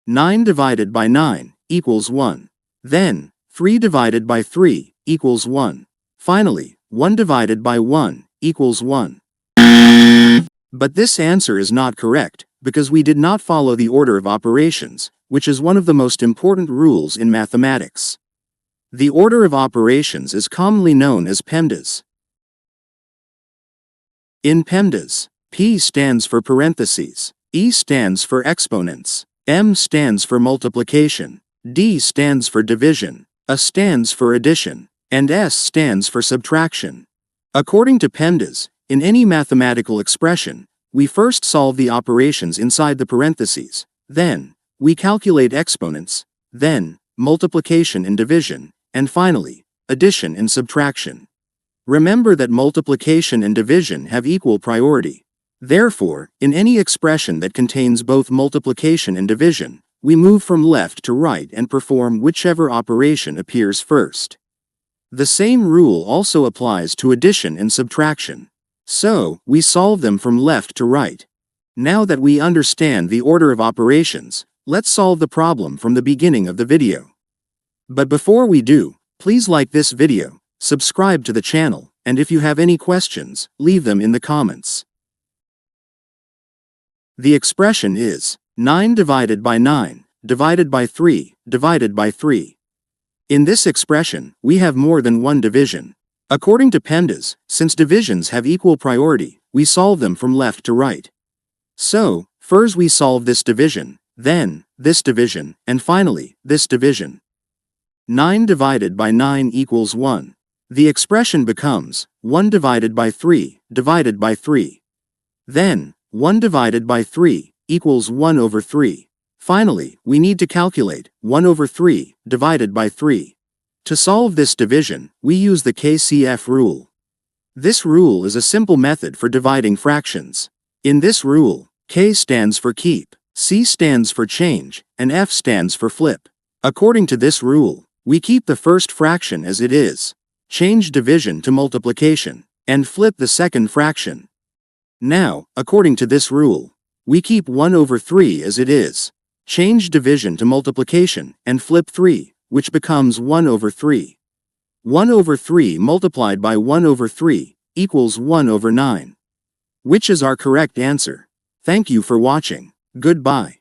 9 divided by 9 equals 1. Then, 3 divided by 3 equals 1. Finally, 1 divided by 1 equals 1. But this answer is not correct, because we did not follow the order of operations, which is one of the most important rules in mathematics. The order of operations is commonly known as PEMDAS. In PEMDAS, P stands for parentheses, E stands for exponents, M stands for multiplication, D stands for division, A stands for addition, and S stands for subtraction. According to PEMDAS, in any mathematical expression, we first solve the operations inside the parentheses, then, we calculate exponents, then, multiplication and division, and finally, addition and subtraction. Remember that multiplication and division have equal priority. Therefore, in any expression that contains both multiplication and division, we move from left to right and perform whichever operation appears first. The same rule also applies to addition and subtraction. So, we solve them from left to right. Now that we understand the order of operations, let's solve the problem from the beginning of the video. But before we do, please like this video, subscribe to the channel, and if you have any questions, leave them in the comments. The expression is 9 divided by 9, divided by 3, divided by 3. In this expression, we have more than one division. According to PEMDAS, since divisions have equal priority, we solve them from left to right. So, first we solve this division, then, this division, and finally, this division. 9 divided by 9 equals 1. The expression becomes 1 divided by 3, divided by 3. Then, 1 divided by 3 equals 1 over 3. Finally, we need to calculate 1 over 3 divided by 3. To solve this division, we use the KCF rule. This rule is a simple method for dividing fractions. In this rule, K stands for keep, C stands for change, and F stands for flip. According to this rule, we keep the first fraction as it is, change division to multiplication, and flip the second fraction. Now, according to this rule, we keep 1 over 3 as it is, change division to multiplication, and flip 3, which becomes 1 over 3. 1 over 3 multiplied by 1 over 3 equals 1 over 9. Which is our correct answer? Thank you for watching. Goodbye.